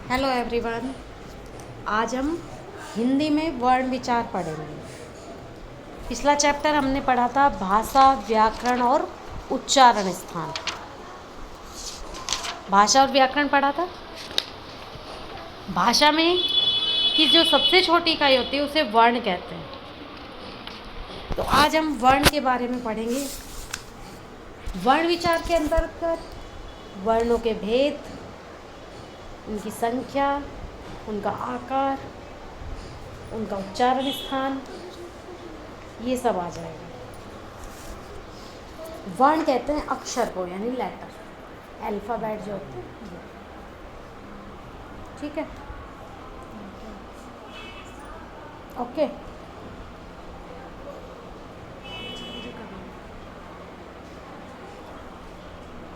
Hello everyone. आज हम हिंदी में वर्ण विचार पढ़ेंगे। पिछला चैप्टर हमने पढ़ा था भाषा, व्याकरण और उच्चारण स्थान। भाषा और व्याकरण पढ़ा था। भाषा में की जो सबसे छोटी इकाई होती है उसे वर्ण कहते हैं। तो आज हम वर्ण के बारे में पढ़ेंगे। वर्ण विचार के अंतर्गत वर्णों के भेद, उनकी संख्या, उनका आकार, उनका उच्चारण स्थान, ये सब आ जाएगा। वर्ण कहते हैं अक्षर को, यानी लेटर, अल्फ़ाबेट जो होते हैं वो। ठीक है, ओके।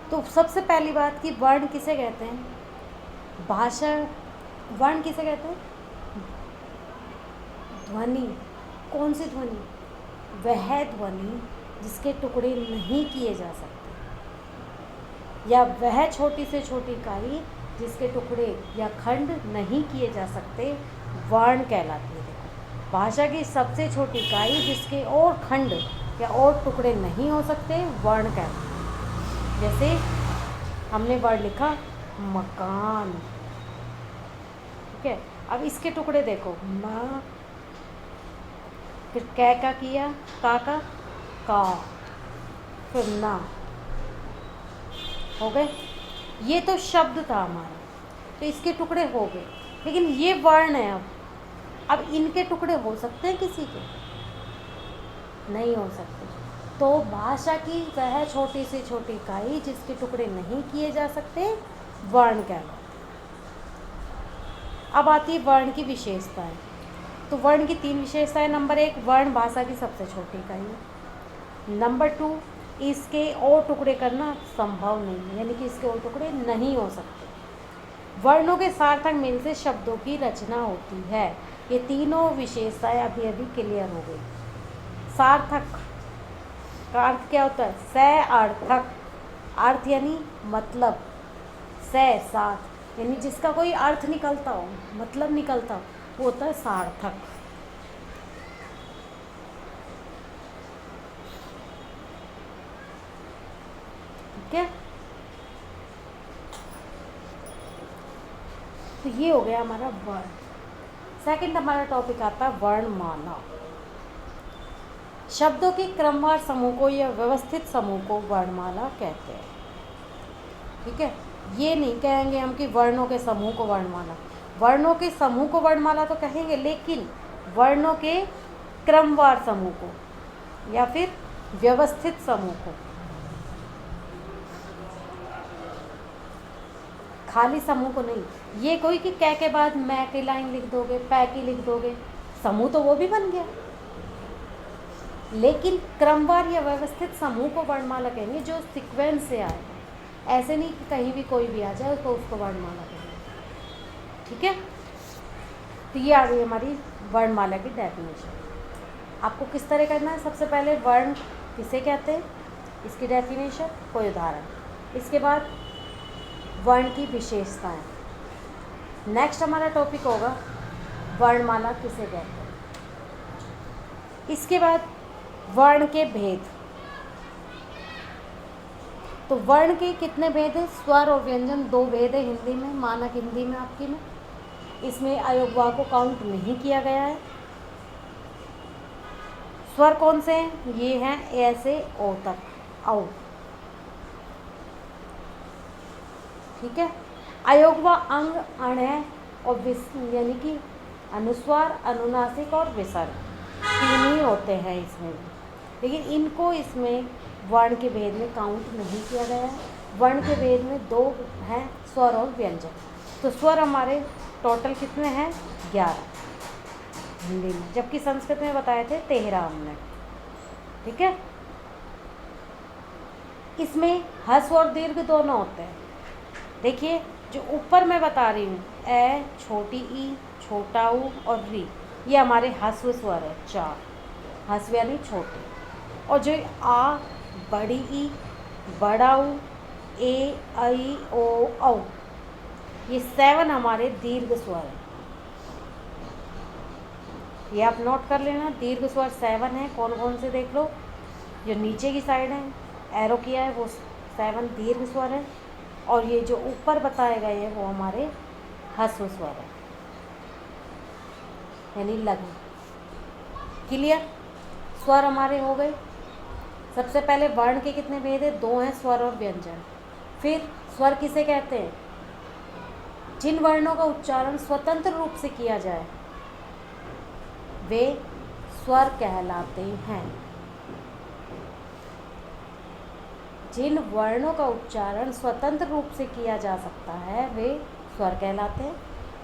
तो सबसे पहली बात कि वर्ण किसे कहते हैं। भाषा वर्ण किसे कहते हैं? ध्वनि। कौन सी ध्वनि? वह ध्वनि जिसके टुकड़े नहीं किए जा सकते, या वह छोटी से छोटी इकाई जिसके टुकड़े या खंड नहीं किए जा सकते, वर्ण कहलाती है। देखो, भाषा की सबसे छोटी इकाई जिसके और खंड या और टुकड़े नहीं हो सकते, वर्ण कहलाती है। जैसे हमने वर्ड लिखा मकान, ठीक है। अब इसके टुकड़े देखो, म, फिर कै का किया, का, फिर ना, हो गए। ये तो शब्द था हमारा, तो इसके टुकड़े हो गए। लेकिन ये वर्ण है। अब इनके टुकड़े हो सकते हैं किसी के? नहीं हो सकते। तो भाषा की वह छोटी से छोटी इकाई जिसके टुकड़े नहीं किए जा सकते, वर्ण कहलाते। अब आती है वर्ण की विशेषताएं। तो वर्ण की 3 विशेषताएं। नंबर 1, वर्ण भाषा की सबसे छोटी इकाई है। नंबर 2, इसके और टुकड़े करना संभव नहीं है, यानी कि इसके और टुकड़े नहीं हो सकते। वर्णों के सार्थक मेल से शब्दों की रचना होती है। ये तीनों विशेषताएं अभी अभी क्लियर हो गई। सार्थक का अर्थ क्या होता है? सार्थक, अर्थ यानी मतलब, साथ यानी जिसका कोई अर्थ निकलता हो, मतलब निकलता हो, वो होता है सार्थक। ठीक है, तो ये हो गया हमारा वर्ण। सेकंड हमारा टॉपिक आता है वर्णमाला। शब्दों के क्रमवार समूह को या व्यवस्थित समूह को वर्णमाला कहते हैं। ठीक है, ये नहीं कहेंगे हम कि वर्णों के समूह को वर्णमाला। वर्णों के समूह को वर्णमाला तो कहेंगे, लेकिन वर्णों के क्रमवार समूह को या फिर व्यवस्थित समूह को, खाली समूह को नहीं। ये कोई कि कै के बाद मैं की लाइन लिख दोगे, पै की लिख दोगे, समूह तो वो भी बन गया। लेकिन क्रमवार या व्यवस्थित समूह को वर्णमाला कहेंगे, जो सीक्वेंस से आए। ऐसे नहीं कि कहीं भी कोई भी आ जाए तो उसको वर्णमाला कहेंगे। ठीक है, तो ये आ गई हमारी वर्णमाला की डेफिनेशन। आपको किस तरह करना है? सबसे पहले वर्ण किसे कहते हैं, इसकी डेफिनेशन, कोई उदाहरण। इसके बाद वर्ण की विशेषताएं। नेक्स्ट हमारा टॉपिक होगा वर्णमाला किसे कहते हैं। इसके बाद वर्ण के भेद। तो वर्ण के कितने भेद हैं? स्वर और व्यंजन 2 भेद है हिंदी में, मानक हिंदी में आपकी में। इसमें अयोगवा को काउंट नहीं किया गया है। स्वर कौन से हैं? ये हैं ए से ओ तक, औ। ठीक है, अयोगवा अंग, अण है, और यानी कि अनुस्वार, अनुनासिक और विसर्ग 3 ही होते हैं इसमें भी। लेकिन इनको इसमें वर्ण के भेद में काउंट नहीं किया गया है। वर्ण के भेद में 2 हैं, स्वर और व्यंजन। तो स्वर हमारे टोटल कितने हैं? 11 हिंदी में, जबकि संस्कृत में बताए थे 13 हमने। ठीक है, इसमें ह्रस्व और दीर्घ दोनों होते हैं। देखिए, जो ऊपर मैं बता रही हूँ, ए, छोटी ई, छोटा ऊ और री, ये हमारे ह्रस्व स्वर है 4, ह्रस्व यानी छोटे। और जो आ, बड़ी ई, बड़ा ऊ, ए, ऐ, ओ, औ, ये 7 हमारे दीर्घ स्वर हैं। ये आप नोट कर लेना, दीर्घ स्वर 7 है। कौन कौन से देख लो, जो नीचे की साइड है एरो किया है वो 7 दीर्घ स्वर है, और ये जो ऊपर बताए गए हैं वो हमारे ह्रस्व स्वर है, यानी लघु। क्लियर? स्वर हमारे हो गए। सबसे पहले वर्ण के कितने भेद है? 2 हैं, स्वर और व्यंजन। फिर स्वर किसे कहते हैं? जिन वर्णों का उच्चारण स्वतंत्र रूप से किया जाए वे स्वर कहलाते हैं। जिन वर्णों का उच्चारण स्वतंत्र रूप से किया जा सकता है वे स्वर कहलाते हैं।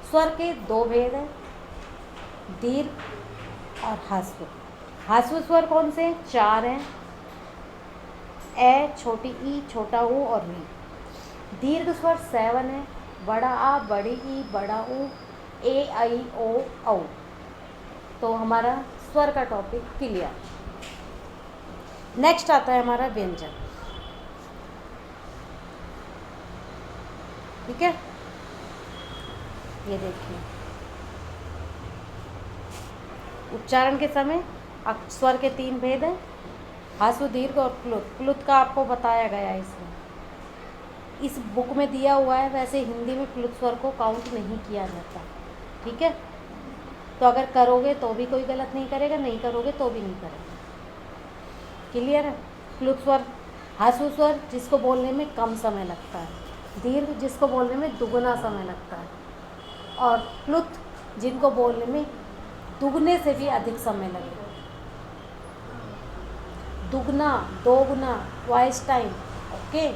स्वर के 2 भेद हैं, दीर्घ और ह्रस्व। ह्रस्व स्वर कौन से? 4 हैं, ए, छोटी ई, छोटा ऊ और री। दीर्घ स्वर 7 है, बड़ा आ, बड़ी ई, बड़ा ऊ, ए, आई, ओ, औ। तो हमारा स्वर का टॉपिक क्लियर। नेक्स्ट आता है हमारा व्यंजन। ठीक है, ये देखिए उच्चारण के समय स्वर के 3 भेद हैं, ह्रस्व, दीर्घ और प्लुत। प्लुत का आपको बताया गया है इसमें, इस बुक में दिया हुआ है। वैसे हिंदी में प्लुत स्वर को काउंट नहीं किया जाता। ठीक है, तो अगर करोगे तो भी कोई गलत नहीं करेगा, नहीं करोगे तो भी नहीं करेगा। क्लियर है? प्लुत स्वर, ह्रस्व स्वर जिसको बोलने में कम समय लगता है, दीर्घ जिसको बोलने में दुगना समय लगता है, और प्लुत जिनको बोलने में दुगने से भी अधिक समय लगेगा। दुगना, दोगुना, ट्वाइस टाइम। ओके,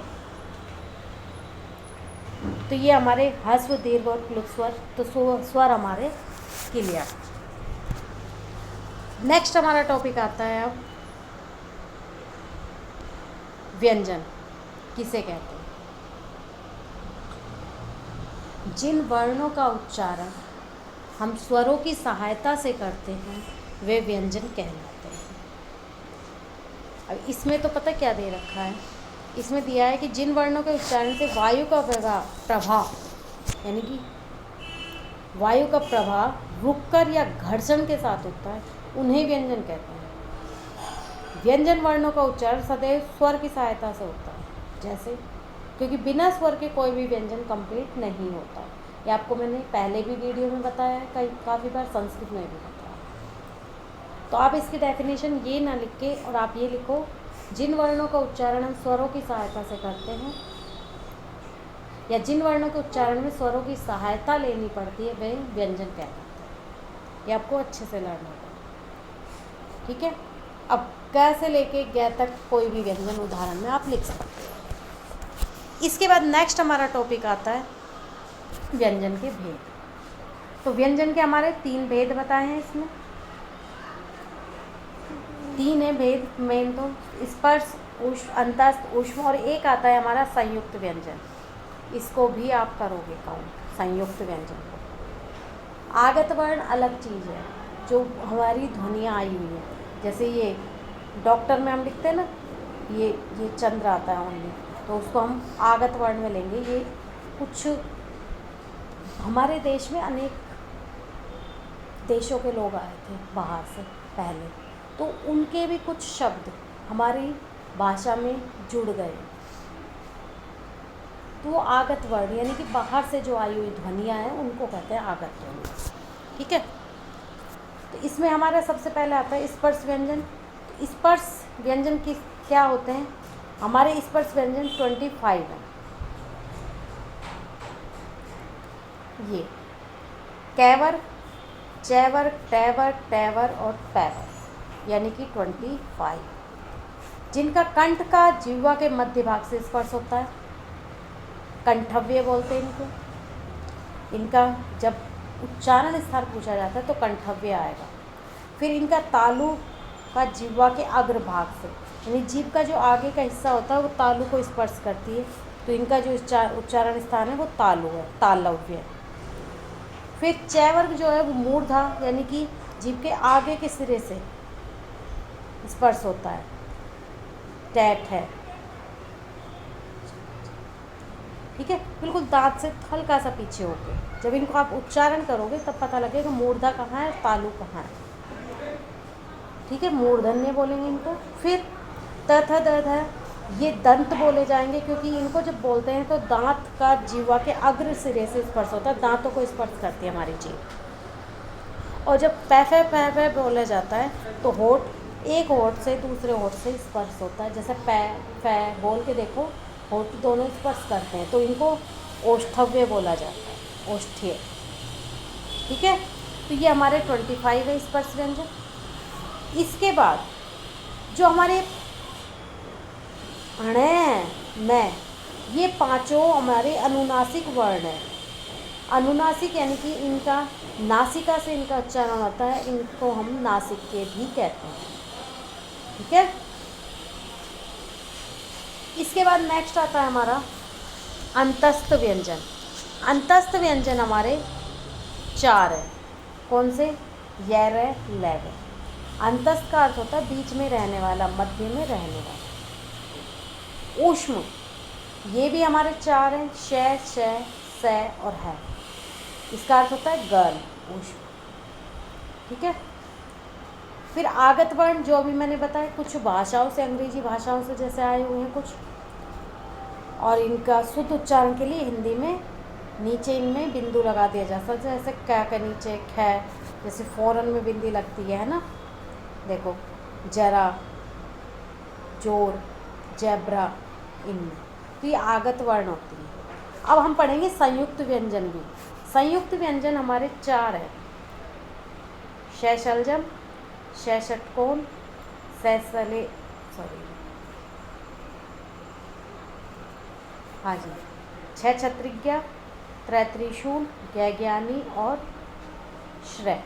तो ये हमारे ह्रस्व, दीर्घ और प्लुत स्वर। तो स्वर हमारे क्लियर। नेक्स्ट हमारा टॉपिक आता है अब व्यंजन किसे कहते हैं? जिन वर्णों का उच्चारण हम स्वरों की सहायता से करते हैं वे व्यंजन कहलाते हैं। अब इसमें तो पता क्या दे रखा है, इसमें दिया है कि जिन वर्णों के उच्चारण से वायु का प्रभाव, यानी कि वायु का प्रभाव रुककर या घर्षण के साथ होता है उन्हें व्यंजन कहते हैं। व्यंजन वर्णों का उच्चारण सदैव स्वर की सहायता से होता है, जैसे, क्योंकि बिना स्वर के कोई भी व्यंजन कंप्लीट नहीं होता। ये आपको मैंने पहले भी वीडियो में बताया है, काफ़ी बार संस्कृत में भी बताया। तो आप इसकी डेफिनेशन ये ना लिख के और आप ये लिखो, जिन वर्णों का उच्चारण हम स्वरों की सहायता से करते हैं या जिन वर्णों के उच्चारण में स्वरों की सहायता लेनी पड़ती है वे व्यंजन कहलाते हैं। ये आपको अच्छे से लर्न होगा। ठीक है, अब क से लेके ग तक कोई भी व्यंजन उदाहरण में आप लिख सकते हैं। इसके बाद नेक्स्ट हमारा टॉपिक आता है व्यंजन के भेद। तो व्यंजन के हमारे 3 भेद बताए हैं इसमें। 3 है भेद मेन, तो स्पर्श, ऊष्म, अंतस्थ, ऊष्म, और एक आता है हमारा संयुक्त व्यंजन। इसको भी आप करोगे काउंट, संयुक्त व्यंजन को। आगत वर्ण अलग चीज़ है, जो हमारी ध्वनियाँ आई हुई है। जैसे ये डॉक्टर में हम लिखते हैं ना, ये चंद्र आता है ओनली, तो उसको हम आगत वर्ण में लेंगे। ये कुछ हमारे देश में अनेक देशों के लोग आए थे बाहर से पहले, तो उनके भी कुछ शब्द हमारी भाषा में जुड़ गए, तो वो आगत वर्ण, यानी कि बाहर से जो आई हुई ध्वनियाँ हैं उनको कहते हैं आगत ध्वनि। ठीक है, तो इसमें हमारा सबसे पहले आता है स्पर्श व्यंजन। तो स्पर्श व्यंजन की क्या होते हैं? हमारे स्पर्श व्यंजन 25 हैं। ये कैवर, चैवर, टैवर, टैवर और पैवर, यानी कि 25, जिनका कंठ का जिह्वा के मध्य भाग से स्पर्श होता है। कंठव्य बोलते हैं इनको। इनका जब उच्चारण स्थान पूछा जाता है तो कंठव्य आएगा। फिर इनका तालु का जिह्वा के अग्रभाग से, यानी जीभ का जो आगे का हिस्सा होता है वो तालु को स्पर्श करती है, तो इनका जो उच्चारण स्थान है वो तालु है, तालव्य। फिर चैवर्ग जो है वो मूर्धा, यानी कि जीभ के आगे के सिरे से स्पर्श होता है, टैट है। ठीक है, बिल्कुल दांत से हल्का सा पीछे होके। जब इनको आप उच्चारण करोगे तब पता लगेगा मूर्धा कहाँ है, तालु कहाँ है। ठीक है, मूर्धन्य बोलेंगे इनको। फिर त थ द ध, ये दंत बोले जाएंगे, क्योंकि इनको जब बोलते हैं तो दांत का जीवा के अग्र सिरे से स्पर्श होता है, दांतों को स्पर्श करती है हमारी जीभ। और जब पै बोला जाता है तो होठ एक होठ से दूसरे होठ से स्पर्श होता है। जैसे पै बोल के देखो, होठ दोनों स्पर्श करते हैं, तो इनको ओष्ठव्य बोला जाता है, ओष्ठ्य। ठीक है, तो ये हमारे 25 है स्पर्श व्यंजन। इसके बाद जो हमारे मैं, ये पांचों हमारे अनुनासिक वर्ण हैं। अनुनासिक यानी कि इनका नासिका से इनका उच्चारण होता है, इनको हम नासिक के भी कहते हैं। ठीक है, इसके बाद नेक्स्ट आता है हमारा अंतस्थ व्यंजन। अंतस्थ व्यंजन हमारे 4 है। कौन से? य, र, ल, व। अंतस्थ का अर्थ होता है बीच में रहने वाला, मध्य में रहने वाला। ऊष्म, ये भी हमारे 4 हैं, श, श, और है। इसका अर्थ होता है गर्म, ऊष्म। ठीक है, फिर आगत वर्ण जो भी मैंने बताया, कुछ भाषाओं से, अंग्रेजी भाषाओं से जैसे आए हुए हैं कुछ, और इनका शुद्ध उच्चारण के लिए हिंदी में नीचे इनमें बिंदु लगा दिया जाता है। जैसे क के नीचे ख, जैसे फौरन में बिंदी लगती है ना, देखो जरा, जोर, जैब्रा, इनमें, तो ये आगत वर्ण होती है। अब हम पढ़ेंगे संयुक्त व्यंजन भी। संयुक्त व्यंजन हमारे 4 है। शैशलजम, शैषटकोण, सैसले, हाँ जी, 6 छत्रिज्ञा, त्रैत्रिशूल, ज्ञानी और श्रेय।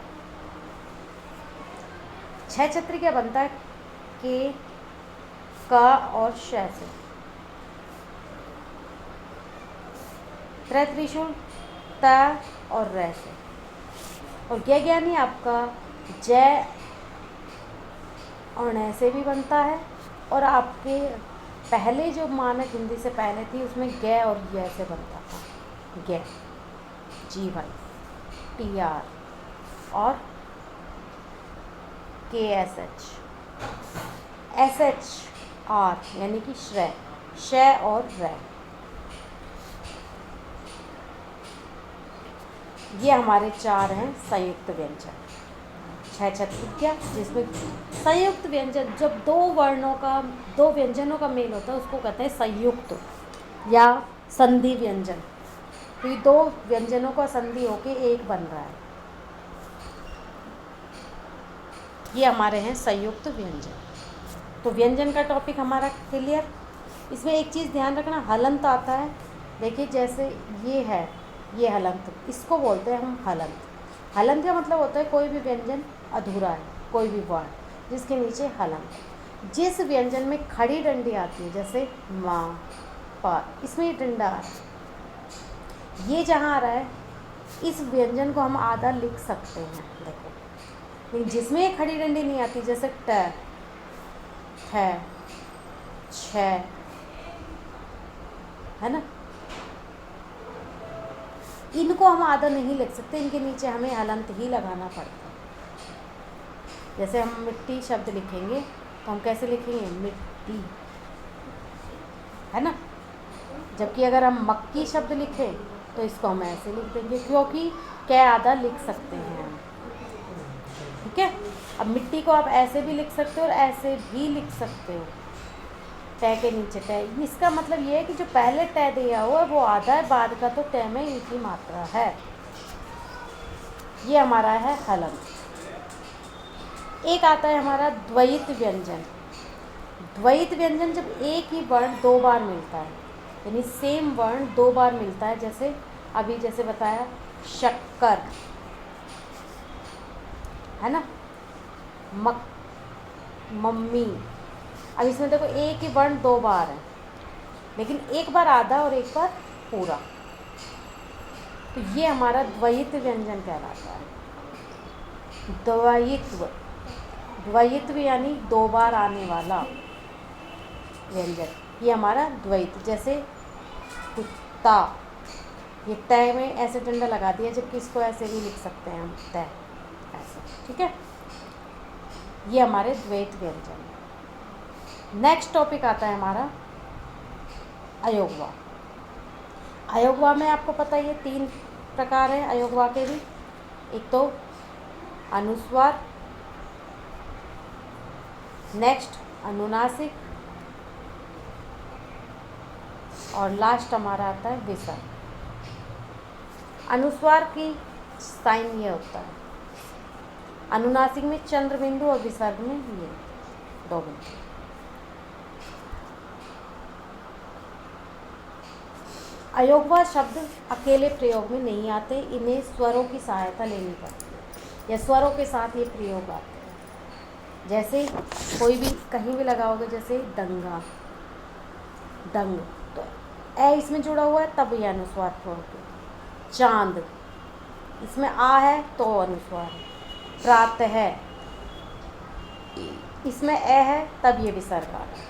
6 छत्रिज्ञा बनता है के, का और श से। त्रैत्रिशूल त और र से। और ज्ञानी आपका जय और न से भी बनता है। और आपके पहले जो मानक हिंदी से पहले थी उसमें ग और य से बनता था। ग, जी भाई, TR और KSH, SHR यानी कि श्रेय, श और र। ये हमारे 4 हैं संयुक्त व्यंजन। 6 छत्रिज्ञा, जिसमें संयुक्त व्यंजन जब दो व्यंजनों का मेल होता है उसको कहते हैं संयुक्त या संधि व्यंजन। तो ये 2 व्यंजनों का संधि होके एक बन रहा है, ये हमारे हैं संयुक्त व्यंजन। तो व्यंजन का टॉपिक हमारा क्लियर। इसमें एक चीज़ ध्यान रखना, हलंत आता है। देखिए जैसे ये है, ये हलंत, इसको बोलते हैं हम हलंत। हलंत का मतलब होता है कोई भी व्यंजन अधूरा है, कोई भी वर्ण जिसके नीचे हलंत। जिस व्यंजन में खड़ी डंडी आती है, जैसे माँ, पा, इसमें डंडा आ रहा है, ये जहाँ आ रहा है, इस व्यंजन को हम आधा लिख सकते हैं। देखो, लेकिन जिसमें खड़ी डंडी नहीं आती, जैसे ट, थ, छ, है ना, इनको हम आधा नहीं लिख सकते, इनके नीचे हमें हलंत ही लगाना पड़ता है। जैसे हम मिट्टी शब्द लिखेंगे तो हम कैसे लिखेंगे? मिट्टी, है ना। जबकि अगर हम मक्की शब्द लिखें तो इसको हम ऐसे लिख देंगे, क्योंकि कै आधा लिख सकते हैं हम। ठीक है, अब मिट्टी को आप ऐसे भी लिख सकते हो और ऐसे भी लिख सकते हो, तय के नीचे तय। इसका मतलब ये है कि जो पहले तय दिया हुआ है वो आधा है, बाद का तो तय में एक ही मात्रा है। ये हमारा है हलंत। एक आता है हमारा द्वयित व्यंजन। द्वयित व्यंजन जब एक ही वर्ण 2 बार मिलता है, यानी सेम वर्ण 2 बार मिलता है, जैसे अभी जैसे बताया शक्कर, है ना, मम्मी। अब इसमें देखो एक ही वर्ण 2 बार है, लेकिन एक बार आधा और एक बार पूरा, तो ये हमारा द्वयित व्यंजन कहलाता है। द्वयित्व, द्वयित्व यानी 2 बार आने वाला व्यंजन, ये हमारा द्वयित। जैसे ता, ये तय में ऐसे डंडा लगा दिया, जबकि इसको ऐसे भी लिख सकते हैं हम, तय ऐसे, ठीक है। ये हमारे द्वैत व्यंजन। नेक्स्ट टॉपिक आता है हमारा अयोगवा। अयोगवा में आपको पता ही है 3 प्रकार है अयोगवा के भी। एक तो अनुस्वार, नेक्स्ट अनुनासिक, और लास्ट हमारा आता है विसर्ग। अनुस्वार की साइन ये होता है, अनुनासिक में चंद्र बिंदु और विसर्ग में ये 2 बिंदु। अयोगवा शब्द अकेले प्रयोग में नहीं आते, इन्हें स्वरों की सहायता लेनी पड़ती है, या स्वरों के साथ ये प्रयोग आते हैं। जैसे कोई भी कहीं भी लगाओगे, जैसे दंगा, दंग, तो ए इसमें जुड़ा हुआ है तब ये अनुस्वार छोड़ते। चांद, इसमें आ है तो अनुस्वार है। प्रातः है, इसमें ए है तब ये विसर्ग आ रहा है।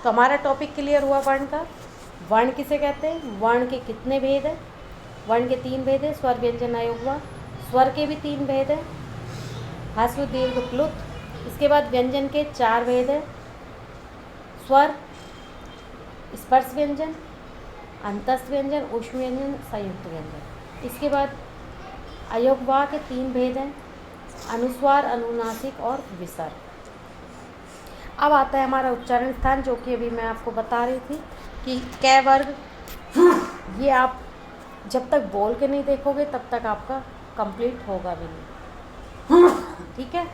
तो हमारा टॉपिक क्लियर हुआ वर्ण का। वर्ण किसे कहते हैं, वर्ण के कितने भेद हैं? वर्ण के 3 भेद हैं, स्वर व्यंजन अयोगवा। स्वर के भी 3 भेद हैं, ह्रस्व दीर्घ प्लुत। इसके बाद व्यंजन के 4 भेद हैं, स्वर, स्पर्श व्यंजन, अंतस्थ व्यंजन, ऊष्म व्यंजन, संयुक्त व्यंजन। इसके बाद अयोगवा के 3 भेद हैं, अनुस्वार, अनुनासिक और विसर्ग। अब आता है हमारा उच्चारण स्थान, जो कि अभी मैं आपको बता रही थी कि कै वर्ग, ये आप जब तक बोल के नहीं देखोगे तब तक आपका कंप्लीट होगा भी नहीं, ठीक है।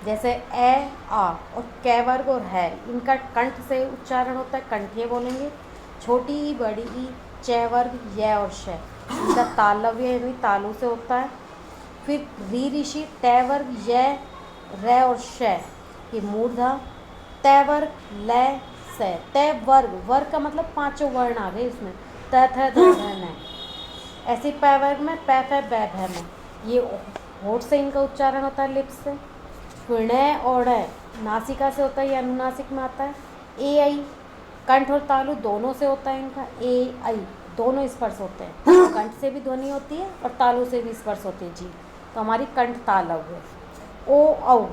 जैसे ए, आ और कै वर्ग और है, इनका कंठ से उच्चारण होता है, कंठीय बोलेंगे। छोटी ई, बड़ी ई, चै वर्ग, य और श, इनका तालव्य यानी तालु से होता है। फिर री ऋषि, तै वर्ग, य, र और श, ये मूर्धा। तै वर्ग, ल, स। तै वर्ग, वर्ग का मतलब 5 वर्ण आ गए इसमें, त, थ, द, ध, न। ऐसे पै वर्ग में पै, फै, बै, भै, में, ये होठ से इनका उच्चारण होता है, लिप्स से। फिर ण और ड़, नासिका से होता है, ये अनुनासिक में आता है। ए, आई, कंठ और तालु दोनों से होता है इनका। ए, आई दोनों स्पर्श होते हैं, कंठ से भी ध्वनि होती है और तालु से भी स्पर्श होती है जी, तो हमारी कंठ तालव है। ओ, औ,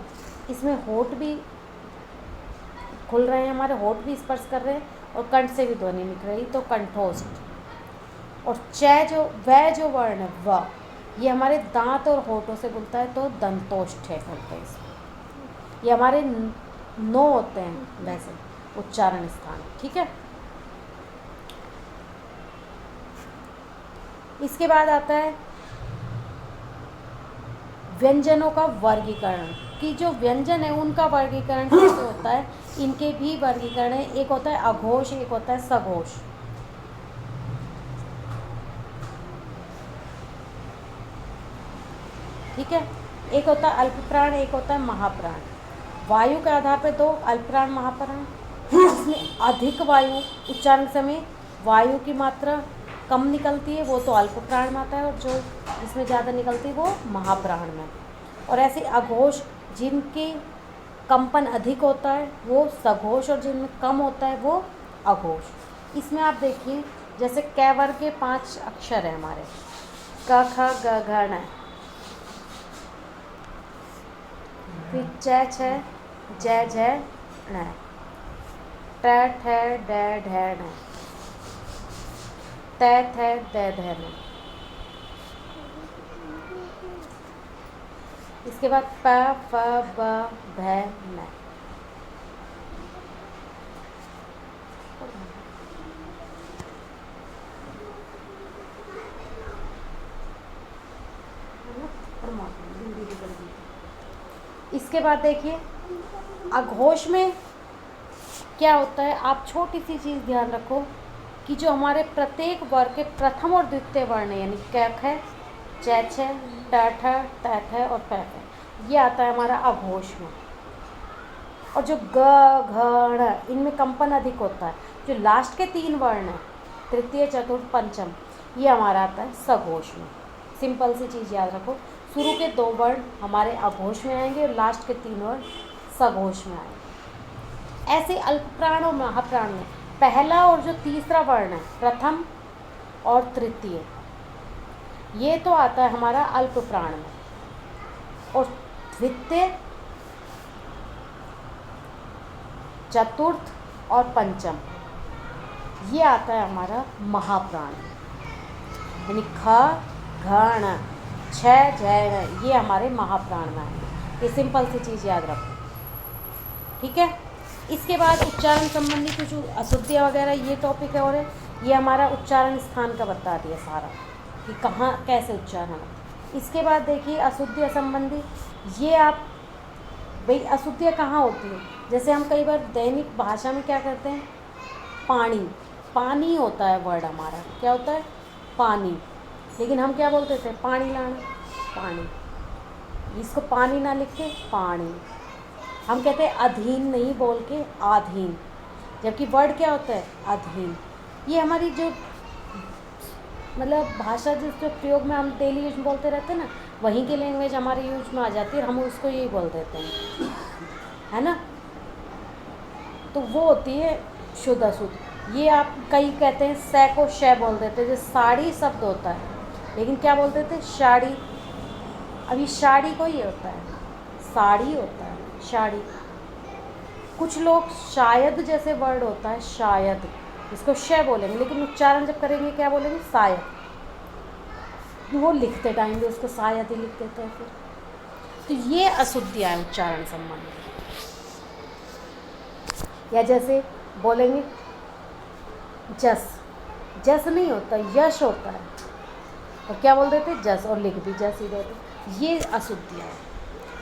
इसमें होठ भी खुल रहे हैं, हमारे होठ भी स्पर्श कर रहे हैं और कंठ से भी ध्वनि निकल रही, तो कंठोष्ठ। और च जो वह जो वर्ण है व, ये हमारे दांत और होठों से बोलता है, तो दंतोष्ठ है बोलते हैं इसको। ये हमारे 9 होते हैं वैसे उच्चारण स्थान, ठीक है। इसके बाद आता है व्यंजनों का वर्गीकरण, कि जो व्यंजन है उनका वर्गीकरण कैसे होता है। इनके भी वर्गीकरण है, एक होता है अघोष, एक होता है सघोष। ठीक है, एक होता है अल्पप्राण, एक होता है महाप्राण। वायु के आधार पर 2, अल्पप्राण, महाप्राण। इसमें अधिक वायु उच्चारण समय वायु की मात्रा कम निकलती है, वो तो अल्पप्राण में आता है, और जो इसमें ज़्यादा निकलती है वो महाप्राण में। और ऐसे अघोष, जिनके कंपन अधिक होता है वो सघोष, और जिनमें कम होता है वो अघोष। इसमें आप देखिए, जैसे कै वर्ग के 5 अक्षर हैं हमारे, क, ख, ग, घ, ण। फिर च, छ, ज, झ, ण, ट, ठ, ड, ढ, ण, त, थ, द, ध, न। इसके बाद प, फ, ब, भ, म। इसके बाद देखिए अघोष में क्या होता है, आप छोटी सी चीज़ ध्यान रखो कि जो हमारे प्रत्येक वर्ग के प्रथम और द्वितीय वर्ण यानी क, ख, च, छ, ट, ठ, त, थ और प, फ, ये आता है हमारा अघोष में। और जो ग, घ, ण, इनमें कंपन अधिक होता है। जो लास्ट के 3 वर्ण हैं, तृतीय, चतुर्थ, पंचम, ये हमारा आता है सघोष में। सिंपल सी चीज़ याद रखो, शुरू के 2 वर्ण हमारे अघोष में आएंगे और लास्ट के 3 वर्ण सघोष में आएंगे। ऐसे अल्पप्राण और महाप्राण में पहला और जो तीसरा वर्ण है, प्रथम और तृतीय, ये तो आता है हमारा अल्पप्राण में, और द्वितीय, चतुर्थ और पंचम ये आता है हमारा महाप्राण, यानी ख, घ, ण, छ, झ, ण, ये हमारे महाप्राण में आएंगे। ये सिंपल सी चीज़ याद रखो, ठीक है। इसके बाद उच्चारण संबंधी कुछ अशुद्धियाँ वगैरह ये टॉपिक है, और ये हमारा उच्चारण स्थान का बता दिया सारा कि कहाँ कैसे उच्चारण है। इसके बाद देखिए अशुद्धियाँ संबंधी, ये आप भाई अशुद्धियाँ कहाँ होती है, जैसे हम कई बार दैनिक भाषा में क्या करते हैं, पानी, पानी होता है वर्ड हमारा, क्या होता है, पानी, लेकिन हम क्या बोलते थे, पानी लाना, पानी, इसको पानी ना लिख के पानी। हम कहते हैं अधीन नहीं बोल के आधीन, जबकि वर्ड क्या होता है, अधीन। ये हमारी जो मतलब भाषा जिस जो प्रयोग में हम डेली यूज में बोलते रहते हैं ना, वहीं की लैंग्वेज हमारे यूज में आ जाती है और हम उसको यही बोल देते हैं, है ना। तो वो होती है शुद्ध अशुद्ध। ये आप कई कहते हैं सै को शय बोल देते हैं, जो साड़ी शब्द होता है, लेकिन क्या बोलते थे, साड़ी। अभी साड़ी को ये होता है, साड़ी होता है, साड़ी। कुछ लोग शायद जैसे वर्ड होता है शायद, इसको शय बोलेंगे, लेकिन उच्चारण जब करेंगे क्या बोलेंगे, शायद। वो लिखते टाइम भी उसको शायद ही लिख देते हैं फिर। तो ये अशुद्धियाँ है उच्चारण संबंधी। या जैसे बोलेंगे जस, जस नहीं होता, यश होता है, और क्या बोल देते जस, और लिख भी जस ही देते। ये अशुद्धियाँ है।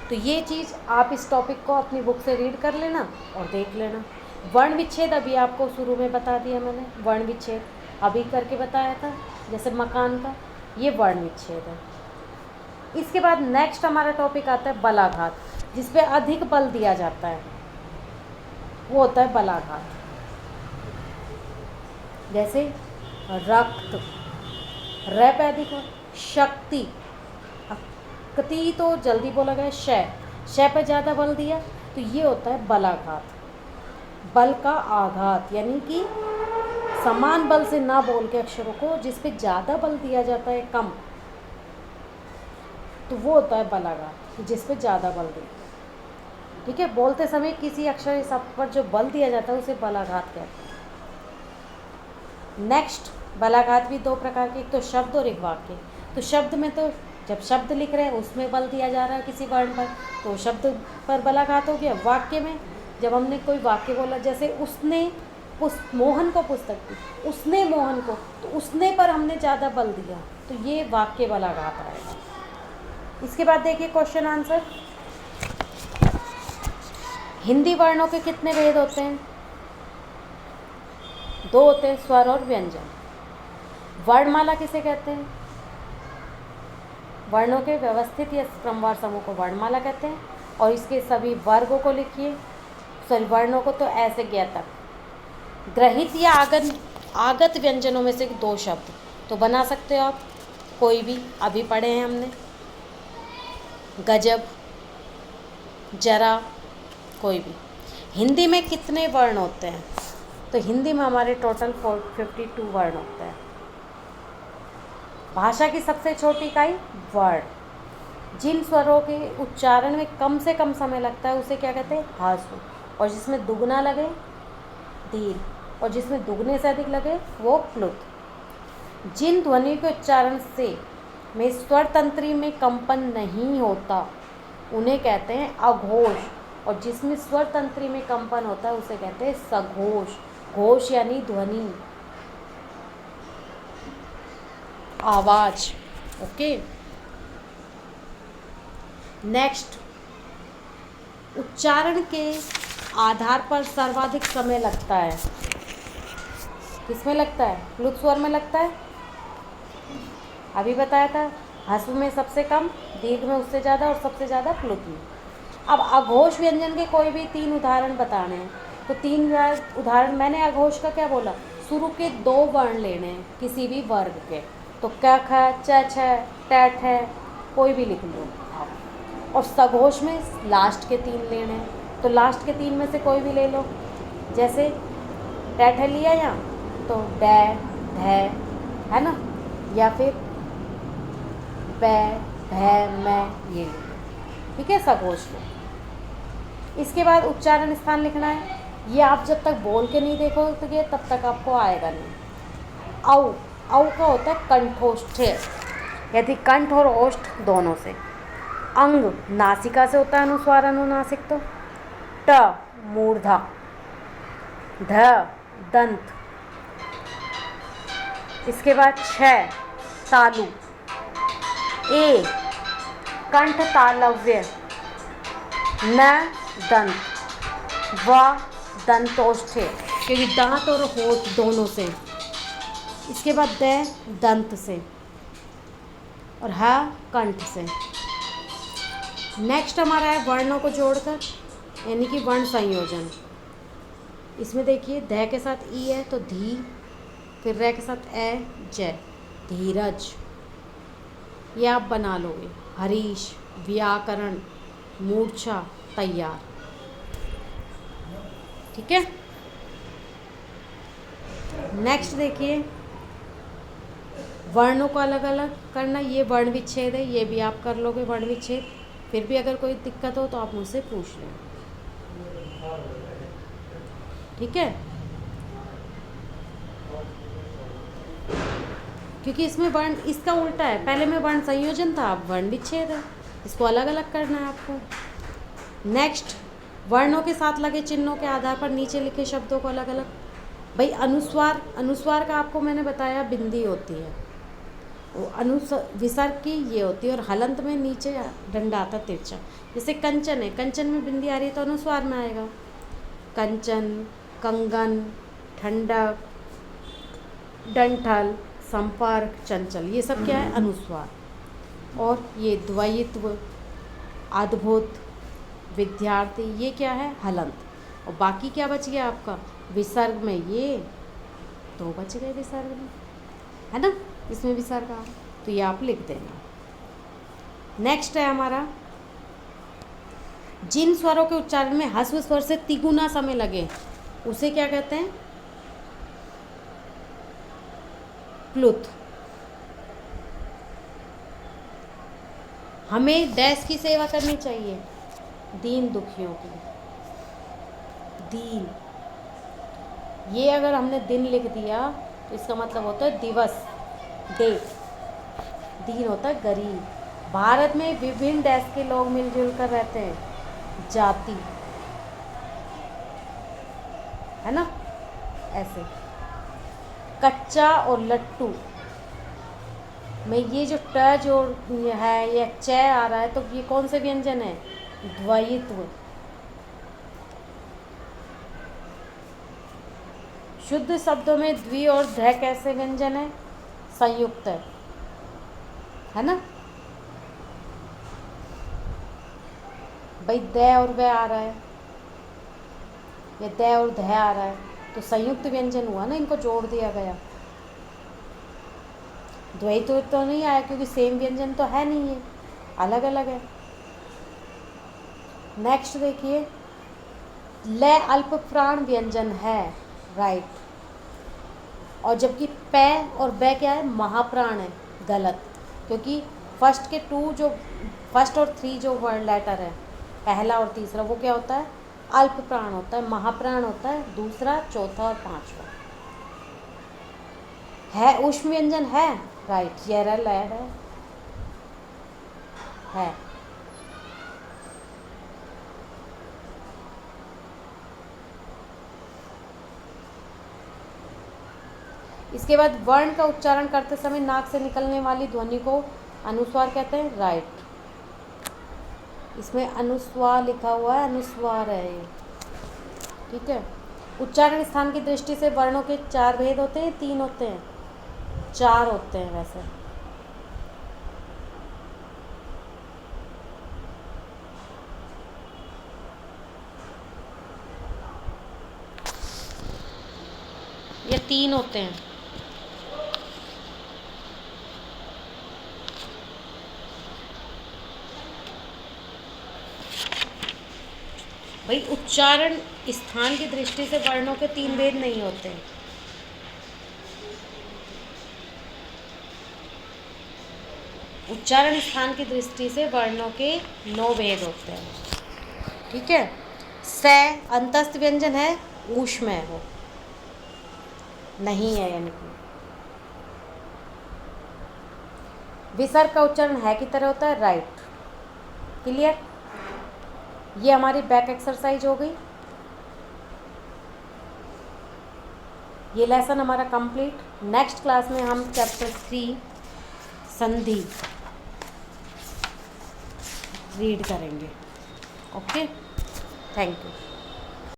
तो ये चीज़ आप इस टॉपिक को अपनी बुक से रीड कर लेना और देख लेना। वर्ण विच्छेद अभी आपको शुरू में बता दिया मैंने, वर्ण विच्छेद अभी करके बताया था, जैसे मकान का, ये वर्ण विच्छेद है। इसके बाद नेक्स्ट हमारा टॉपिक आता है बलाघात, जिस पे अधिक बल दिया जाता है, वो होता है बलाघात। जैसे रक्त, र पे अधिक हो, शक्ति, कति तो जल्दी बोला गया, शय पे ज़्यादा बल दिया, तो ये होता है बलाघात। बल का आघात, यानी कि समान बल से ना बोल के अक्षरों को जिस पे ज़्यादा बल दिया जाता है कम, तो वो होता है बलाघात, जिस पे ज़्यादा बल दिया। ठीक है, बोलते समय किसी अक्षर या शब्द पर जो बल दिया जाता है उसे बलाघात कहते हैं। नेक्स्ट, बलाघात भी 2 प्रकार के, एक तो शब्द और एक वाक्य। तो शब्द में तो जब शब्द लिख रहे हैं उसमें बल दिया जा रहा है किसी वर्ण पर, तो शब्द पर बलाघात हो गया। वाक्य में जब हमने कोई वाक्य बोला, जैसे उसने मोहन को पुस्तक दी, उसने मोहन को, तो उसने पर हमने ज़्यादा बल दिया, तो ये वाक्य बलाघात आएगा। इसके बाद देखिए क्वेश्चन आंसर। हिंदी वर्णों के कितने भेद होते हैं? 2 होते हैं, स्वर और व्यंजन। वर्णमाला किसे कहते हैं? वर्णों के व्यवस्थित या क्रमवार समूह को वर्णमाला कहते हैं। और इसके सभी वर्गों को लिखिए, सॉरी वर्णों को तो ऐसे ज्ञ तक। ग्रहित या आगत व्यंजनों में से 2 शब्द तो बना सकते हो आप, कोई भी, अभी पढ़े हैं हमने, गजब, जरा, कोई भी। हिंदी में कितने वर्ण होते हैं? तो हिंदी में हमारे टोटल 52 वर्ण होते हैं। भाषा की सबसे छोटी इकाई वर्ण। जिन स्वरों के उच्चारण में कम से कम समय लगता है उसे क्या कहते हैं? ह्रस्व। और जिसमें दुगना लगे दीर्घ, और जिसमें दुगने से अधिक लगे वो प्लुत। जिन ध्वनि के उच्चारण से में स्वर तंत्री में कंपन नहीं होता उन्हें कहते हैं अघोष, और जिसमें स्वर तंत्री में कंपन होता है उसे कहते हैं सघोष। घोष यानी ध्वनि, आवाज। ओके, नेक्स्ट, उच्चारण के आधार पर सर्वाधिक समय लगता है, किसमें लगता है? प्लुत स्वर में लगता है, अभी बताया था। ह्रस्व में सबसे कम, दीर्घ में उससे ज़्यादा, और सबसे ज़्यादा प्लुत में। अब अघोष व्यंजन के कोई भी 3 उदाहरण बताने हैं, तो 3 उदाहरण मैंने अघोष का क्या बोला, शुरू के 2 वर्ण लेने हैं किसी भी वर्ग के, तो क ख, च छ, ट ठ, कोई भी लिख लो आप। और सघोष में लास्ट के 3 लेने हैं, तो लास्ट के 3 में से कोई भी ले लो। जैसे टैठ लिया यहाँ तो डै ढै, है ना, या फिर बै भै मैं, ये लो, ठीक है, सघोष लो। इसके बाद उच्चारण स्थान लिखना है। ये आप जब तक बोल के नहीं देखोगे तब तक आपको आएगा नहीं। औ, औ का होता है कंठोष्ठ, यदि कंठ और ओष्ठ दोनों से। अंग नासिका से होता है अनुस्वार अनुनासिक, तो ट मूर्धा, ध दंत, इसके बाद छ तालु, ए कंठ तालव्य, न दंत, व दंतोष्ठे, क्योंकि दांत और होठ दोनों से। इसके बाद द दंत से और ह कंठ से। नेक्स्ट हमारा है वर्णों को जोड़कर, यानी कि वर्ण संयोजन। इसमें देखिए ध के साथ ई है तो धी, फिर र के साथ ए जय, धीरज, ये आप बना लोगे। हरीश, व्याकरण, मूर्छा, तैयार, ठीक है। नेक्स्ट देखिए वर्णों को अलग अलग करना, ये वर्ण विच्छेद है, ये भी आप कर लोगे वर्ण विच्छेद। फिर भी अगर कोई दिक्कत हो तो आप मुझसे पूछ लें, ठीक है, क्योंकि इसमें वर्ण इसका उल्टा है। पहले में वर्ण संयोजन था, अब वर्ण विच्छेद है, इसको अलग अलग करना है आपको। नेक्स्ट वर्णों के साथ लगे चिन्हों के आधार पर नीचे लिखे शब्दों को अलग अलग। भाई अनुस्वार, अनुस्वार का आपको मैंने बताया बिंदी होती है, वो विसर्ग की ये होती है, और हलंत में नीचे डंडा आता तिरछा। जैसे कंचन है, कंचन में बिंदी आ रही है तो अनुस्वार में आएगा। कंचन, कंगन, ठंडक, डंठल, संपर्क, चंचल, ये सब क्या है अनुस्वार। और ये द्वयित्व, अद्भुत, विद्यार्थी, ये क्या है हलंत। और बाकी क्या बच गया आपका विसर्ग में, ये 2 बच गए विसर्ग में, है ना, इसमें विसर्ग आ, तो ये आप लिख देना। नेक्स्ट है हमारा जिन स्वरों के उच्चारण में ह्रस्व स्वर से तिगुना समय लगे उसे क्या कहते हैं, प्लुत। हमें डैश की सेवा करनी चाहिए, दीन दुखियों की, दीन, ये अगर हमने दिन लिख दिया तो इसका मतलब होता है दिवस, डे। दीन होता है गरीब। भारत में विभिन्न देश के लोग मिलजुल कर रहते हैं, जाति, है ना, ऐसे। कच्चा और लट्टू में ये जो ट जो है ये च आ रहा है, तो ये कौन से व्यंजन है, द्वयित्व। शुद्ध शब्दों में द्वि और ध कैसे व्यंजन है, संयुक्त है ना। भाई द और व आ रहा है या द और ध आ रहा है तो संयुक्त व्यंजन हुआ ना, इनको जोड़ दिया गया। द्वैत तो नहीं आया क्योंकि सेम व्यंजन तो है नहीं, है अलग अलग है। नेक्स्ट देखिए ल अल्प प्राण व्यंजन है, राइट, और जबकि प और ब क्या है, महाप्राण है, गलत, क्योंकि फर्स्ट और 3 जो वर्ड लेटर है, पहला और तीसरा, वो क्या होता है, अल्प प्राण होता है, महाप्राण होता है दूसरा, चौथा और 5वां है। ऊष्म व्यंजन है, राइट, ये लैड है। इसके बाद वर्ण का उच्चारण करते समय नाक से निकलने वाली ध्वनि को अनुस्वार कहते हैं, राइट। इसमें अनुस्वार लिखा हुआ है, अनुस्वार है ये, ठीक है। उच्चारण स्थान की दृष्टि से वर्णों के 4 भेद होते हैं, 3 होते हैं, 4 होते हैं वैसे। ये 3 होते हैं। भाई उच्चारण स्थान की दृष्टि से वर्णों के 3 भेद नहीं होते। उच्चारण स्थान की दृष्टि से वर्णों के 9 भेद होते हैं। ठीक है। स अंतस्थ व्यंजन है, ऊष्म है, वो नहीं है, यानी कि विसर्ग का उच्चारण है की तरह होता है, राइट। क्लियर। ये हमारी बैक एक्सरसाइज हो गई। ये लेसन हमारा कंप्लीट। नेक्स्ट क्लास में हम चैप्टर 3 संधि रीड करेंगे। Okay, thank you.